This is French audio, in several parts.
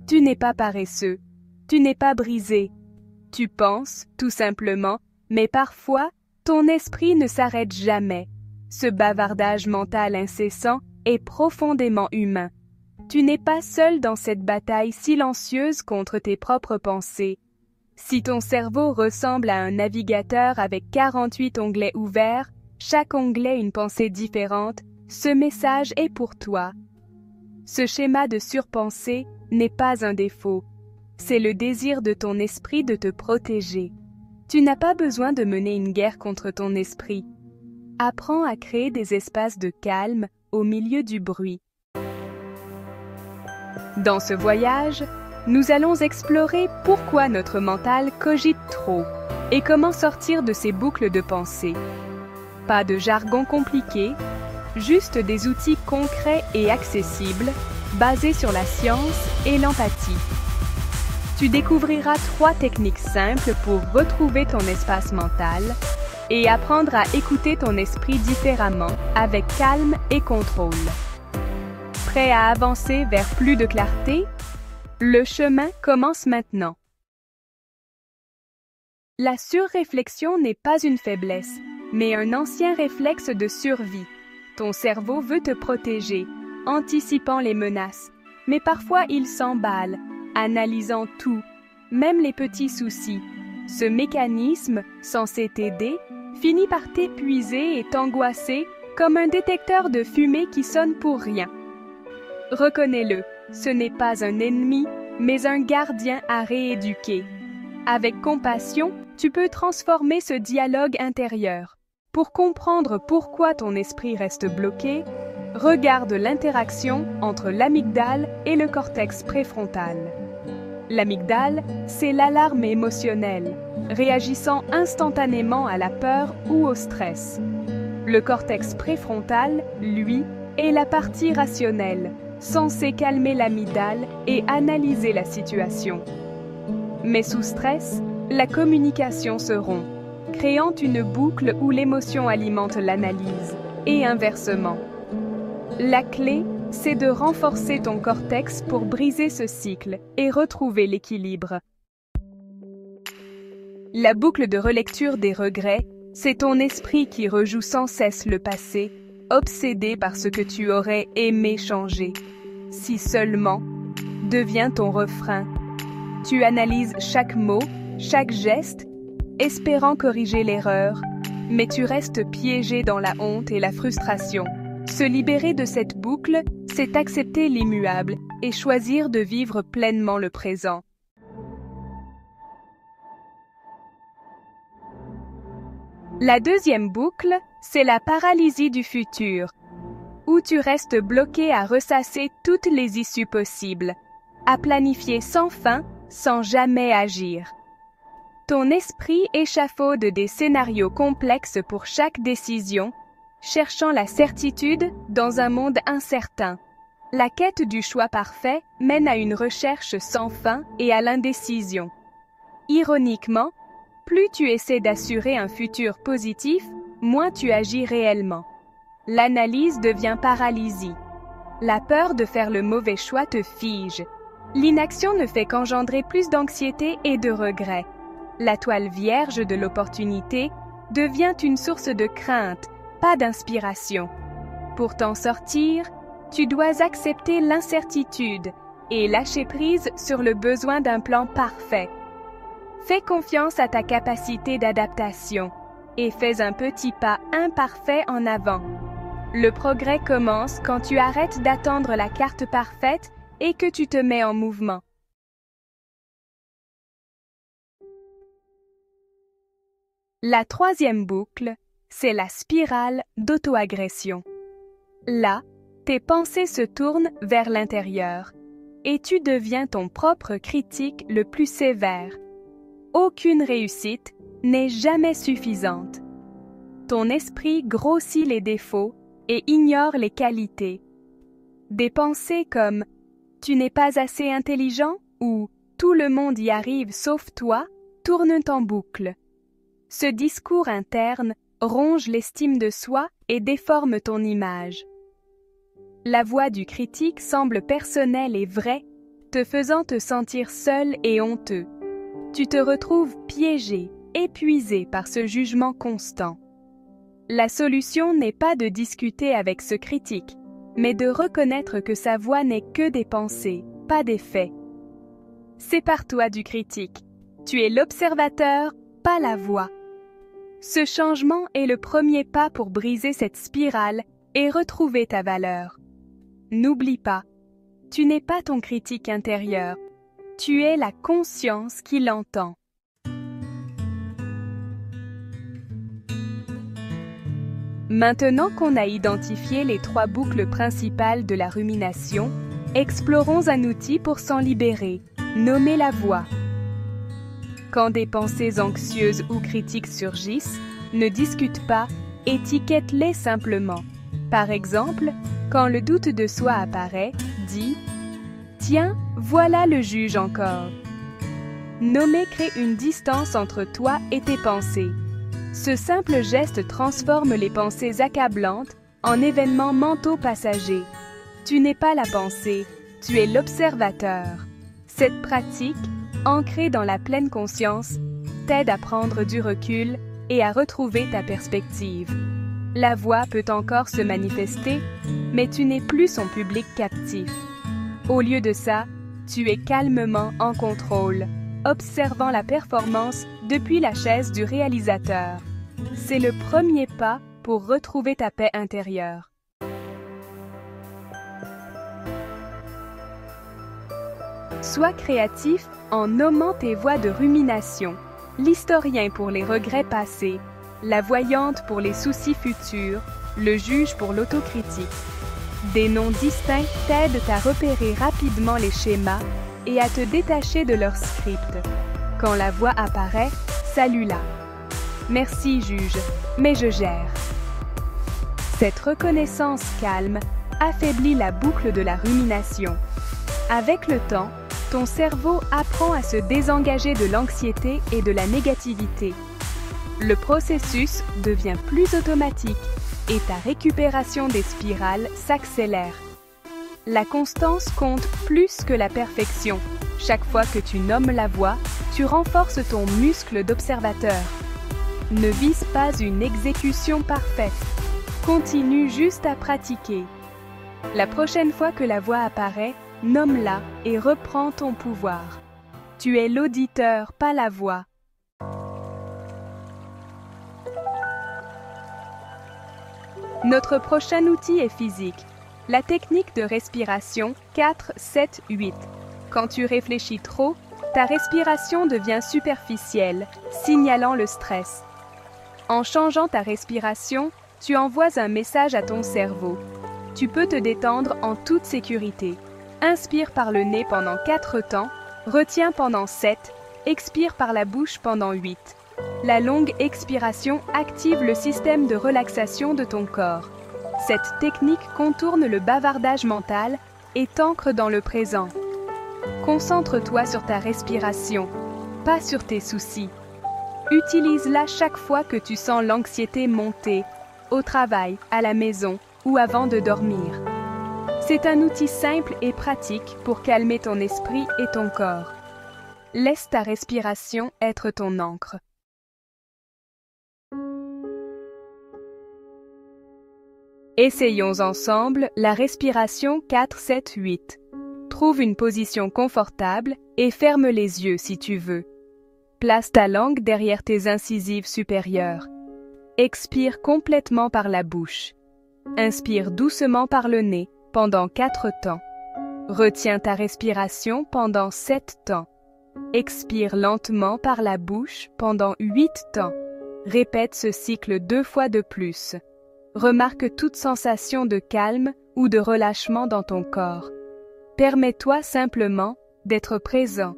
Tu n'es pas paresseux, tu n'es pas brisé. Tu penses, tout simplement, mais parfois, ton esprit ne s'arrête jamais. Ce bavardage mental incessant est profondément humain. Tu n'es pas seul dans cette bataille silencieuse contre tes propres pensées. Si ton cerveau ressemble à un navigateur avec 48 onglets ouverts, chaque onglet une pensée différente, ce message est pour toi. Ce schéma de surpensée n'est pas un défaut. C'est le désir de ton esprit de te protéger. Tu n'as pas besoin de mener une guerre contre ton esprit. Apprends à créer des espaces de calme au milieu du bruit. Dans ce voyage, nous allons explorer pourquoi notre mental cogite trop et comment sortir de ces boucles de pensée. Pas de jargon compliqué, juste des outils concrets et accessibles, basés sur la science et l'empathie. Tu découvriras 3 techniques simples pour retrouver ton espace mental et apprendre à écouter ton esprit différemment, avec calme et contrôle. Prêt à avancer vers plus de clarté? Le chemin commence maintenant. La surréflexion n'est pas une faiblesse, mais un ancien réflexe de survie. Ton cerveau veut te protéger, anticipant les menaces, mais parfois il s'emballe, analysant tout, même les petits soucis. Ce mécanisme, censé t'aider, finit par t'épuiser et t'angoisser comme un détecteur de fumée qui sonne pour rien. Reconnais-le, ce n'est pas un ennemi, mais un gardien à rééduquer. Avec compassion, tu peux transformer ce dialogue intérieur. Pour comprendre pourquoi ton esprit reste bloqué, regarde l'interaction entre l'amygdale et le cortex préfrontal. L'amygdale, c'est l'alarme émotionnelle, réagissant instantanément à la peur ou au stress. Le cortex préfrontal, lui, est la partie rationnelle, censée calmer l'amygdale et analyser la situation. Mais sous stress, la communication se rompt, créant une boucle où l'émotion alimente l'analyse, et inversement. La clé, c'est de renforcer ton cortex pour briser ce cycle et retrouver l'équilibre. La boucle de relecture des regrets, c'est ton esprit qui rejoue sans cesse le passé, obsédé par ce que tu aurais aimé changer. Si seulement, devient ton refrain. Tu analyses chaque mot, chaque geste, espérant corriger l'erreur, mais tu restes piégé dans la honte et la frustration. Se libérer de cette boucle, c'est accepter l'immuable et choisir de vivre pleinement le présent. La deuxième boucle, c'est la paralysie du futur, où tu restes bloqué à ressasser toutes les issues possibles, à planifier sans fin, sans jamais agir. Ton esprit échafaude des scénarios complexes pour chaque décision, cherchant la certitude dans un monde incertain. La quête du choix parfait mène à une recherche sans fin et à l'indécision. Ironiquement, plus tu essaies d'assurer un futur positif, moins tu agis réellement. L'analyse devient paralysie. La peur de faire le mauvais choix te fige. L'inaction ne fait qu'engendrer plus d'anxiété et de regret. La toile vierge de l'opportunité devient une source de crainte, pas d'inspiration. Pour t'en sortir, tu dois accepter l'incertitude et lâcher prise sur le besoin d'un plan parfait. Fais confiance à ta capacité d'adaptation et fais un petit pas imparfait en avant. Le progrès commence quand tu arrêtes d'attendre la carte parfaite et que tu te mets en mouvement. La troisième boucle, c'est la spirale d'auto-agression. Là, tes pensées se tournent vers l'intérieur et tu deviens ton propre critique le plus sévère. Aucune réussite n'est jamais suffisante. Ton esprit grossit les défauts et ignore les qualités. Des pensées comme « tu n'es pas assez intelligent » ou « tout le monde y arrive sauf toi » tournent en boucle. Ce discours interne ronge l'estime de soi et déforme ton image. La voix du critique semble personnelle et vraie, te faisant te sentir seul et honteux. Tu te retrouves piégé, épuisé par ce jugement constant. La solution n'est pas de discuter avec ce critique, mais de reconnaître que sa voix n'est que des pensées, pas des faits. Sépare-toi du critique. Tu es l'observateur, pas la voix. Ce changement est le premier pas pour briser cette spirale et retrouver ta valeur. N'oublie pas, tu n'es pas ton critique intérieur, tu es la conscience qui l'entend. Maintenant qu'on a identifié les 3 boucles principales de la rumination, explorons un outil pour s'en libérer, nommé la voix. Quand des pensées anxieuses ou critiques surgissent, ne discute pas, étiquette-les simplement. Par exemple, quand le doute de soi apparaît, dis « Tiens, voilà le juge encore ». Nommer crée une distance entre toi et tes pensées. Ce simple geste transforme les pensées accablantes en événements mentaux passagers. Tu n'es pas la pensée, tu es l'observateur. Cette pratique, ancrée dans la pleine conscience, t'aide à prendre du recul et à retrouver ta perspective. La voix peut encore se manifester, mais tu n'es plus son public captif. Au lieu de ça, tu es calmement en contrôle, observant la performance depuis la chaise du réalisateur. C'est le premier pas pour retrouver ta paix intérieure. Sois créatif en nommant tes voies de rumination, l'historien pour les regrets passés, la voyante pour les soucis futurs, le juge pour l'autocritique. Des noms distincts t'aident à repérer rapidement les schémas et à te détacher de leur script. Quand la voix apparaît, salue-la. Merci, juge, mais je gère. Cette reconnaissance calme affaiblit la boucle de la rumination. Avec le temps, ton cerveau apprend à se désengager de l'anxiété et de la négativité. Le processus devient plus automatique et ta récupération des spirales s'accélère. La constance compte plus que la perfection. Chaque fois que tu nommes la voix, tu renforces ton muscle d'observateur. Ne vise pas une exécution parfaite. Continue juste à pratiquer. La prochaine fois que la voix apparaît, nomme-la et reprends ton pouvoir. Tu es l'auditeur, pas la voix. Notre prochain outil est physique. La technique de respiration 4-7-8. Quand tu réfléchis trop, ta respiration devient superficielle, signalant le stress. En changeant ta respiration, tu envoies un message à ton cerveau. Tu peux te détendre en toute sécurité. Inspire par le nez pendant 4 temps, retiens pendant 7, expire par la bouche pendant 8. La longue expiration active le système de relaxation de ton corps. Cette technique contourne le bavardage mental et t'ancre dans le présent. Concentre-toi sur ta respiration, pas sur tes soucis. Utilise-la chaque fois que tu sens l'anxiété monter, au travail, à la maison ou avant de dormir. C'est un outil simple et pratique pour calmer ton esprit et ton corps. Laisse ta respiration être ton ancre. Essayons ensemble la respiration 4-7-8. Trouve une position confortable et ferme les yeux si tu veux. Place ta langue derrière tes incisives supérieures. Expire complètement par la bouche. Inspire doucement par le nez pendant 4 temps. Retiens ta respiration pendant 7 temps. Expire lentement par la bouche pendant 8 temps. Répète ce cycle 2 fois de plus. Remarque toute sensation de calme ou de relâchement dans ton corps. Permets-toi simplement d'être présent.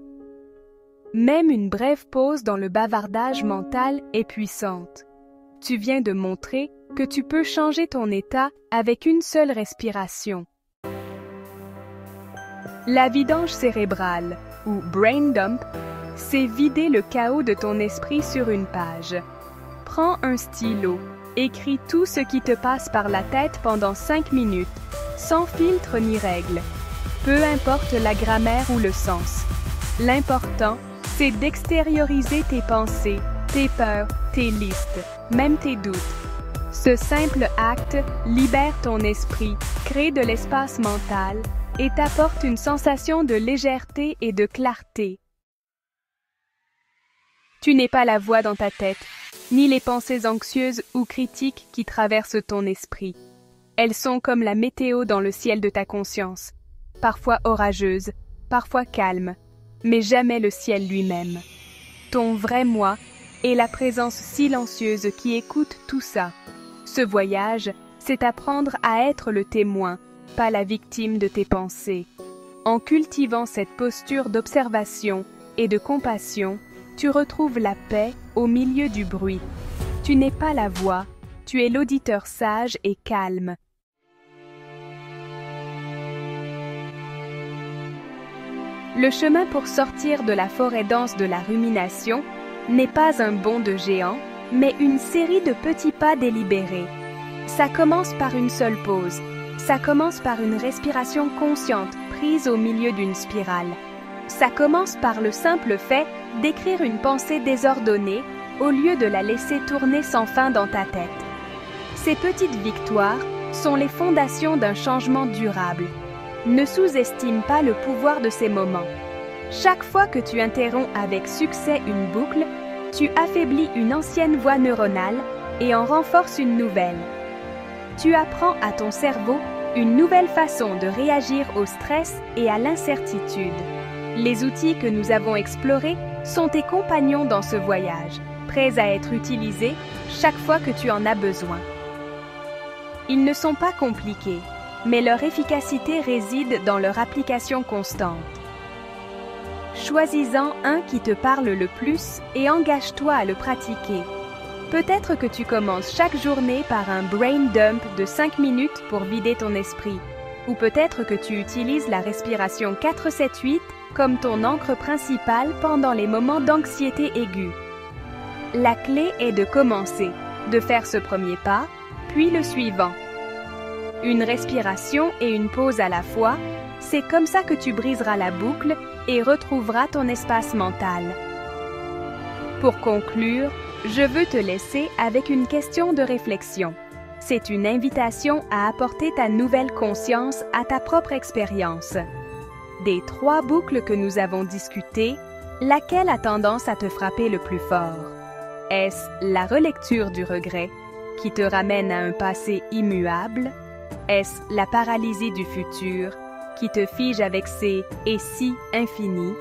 Même une brève pause dans le bavardage mental est puissante. Tu viens de montrer que tu peux changer ton état avec une seule respiration. La vidange cérébrale, ou brain dump, c'est vider le chaos de ton esprit sur une page. Prends un stylo. Écris tout ce qui te passe par la tête pendant 5 minutes, sans filtre ni règle. peu importe la grammaire ou le sens. L'important, c'est d'extérioriser tes pensées, tes peurs, tes listes, même tes doutes. Ce simple acte libère ton esprit, crée de l'espace mental et t'apporte une sensation de légèreté et de clarté. Tu n'es pas la voix dans ta tête, ni les pensées anxieuses ou critiques qui traversent ton esprit. Elles sont comme la météo dans le ciel de ta conscience, parfois orageuse, parfois calme, mais jamais le ciel lui-même. Ton vrai moi est la présence silencieuse qui écoute tout ça. Ce voyage, c'est apprendre à être le témoin, pas la victime de tes pensées. En cultivant cette posture d'observation et de compassion, tu retrouves la paix au milieu du bruit. Tu n'es pas la voix, tu es l'auditeur sage et calme. Le chemin pour sortir de la forêt dense de la rumination n'est pas un bond de géant, mais une série de petits pas délibérés. Ça commence par une seule pause. Ça commence par une respiration consciente prise au milieu d'une spirale. Ça commence par le simple fait d'écrire une pensée désordonnée au lieu de la laisser tourner sans fin dans ta tête. Ces petites victoires sont les fondations d'un changement durable. Ne sous-estime pas le pouvoir de ces moments. Chaque fois que tu interromps avec succès une boucle, tu affaiblis une ancienne voie neuronale et en renforces une nouvelle. Tu apprends à ton cerveau une nouvelle façon de réagir au stress et à l'incertitude. Les outils que nous avons explorés sont tes compagnons dans ce voyage, prêts à être utilisés chaque fois que tu en as besoin. Ils ne sont pas compliqués, mais leur efficacité réside dans leur application constante. Choisis-en un qui te parle le plus et engage-toi à le pratiquer. Peut-être que tu commences chaque journée par un brain dump de 5 minutes pour vider ton esprit. Ou peut-être que tu utilises la respiration 4-7-8 comme ton ancre principale pendant les moments d'anxiété aiguë. La clé est de commencer, de faire ce premier pas, puis le suivant. Une respiration et une pause à la fois, c'est comme ça que tu briseras la boucle et retrouveras ton espace mental. Pour conclure, je veux te laisser avec une question de réflexion. C'est une invitation à apporter ta nouvelle conscience à ta propre expérience. Des 3 boucles que nous avons discutées, laquelle a tendance à te frapper le plus fort? Est-ce la relecture du regret, qui te ramène à un passé immuable? Est-ce la paralysie du futur, qui te fige avec ses « et si » infinis?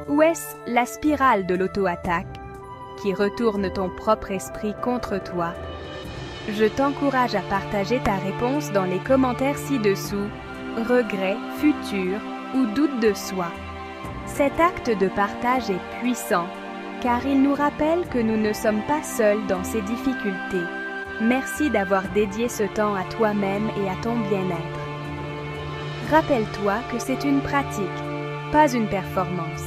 Ou est-ce la spirale de l'auto-attaque, qui retourne ton propre esprit contre toi? Je t'encourage à partager ta réponse dans les commentaires ci-dessous, regret, futur ou doute de soi. Cet acte de partage est puissant, car il nous rappelle que nous ne sommes pas seuls dans ces difficultés. Merci d'avoir dédié ce temps à toi-même et à ton bien-être. Rappelle-toi que c'est une pratique, pas une performance.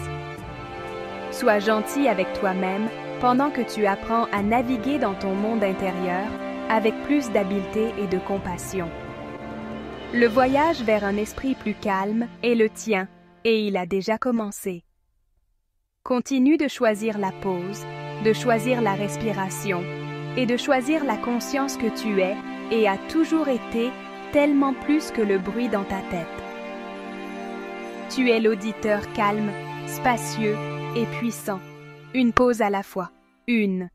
Sois gentil avec toi-même pendant que tu apprends à naviguer dans ton monde intérieur avec plus d'habileté et de compassion. Le voyage vers un esprit plus calme est le tien et il a déjà commencé. Continue de choisir la pause, de choisir la respiration et de choisir la conscience que tu es et as toujours été tellement plus que le bruit dans ta tête. Tu es l'auditeur calme, spacieux et puissant. Une pause à la fois. 1,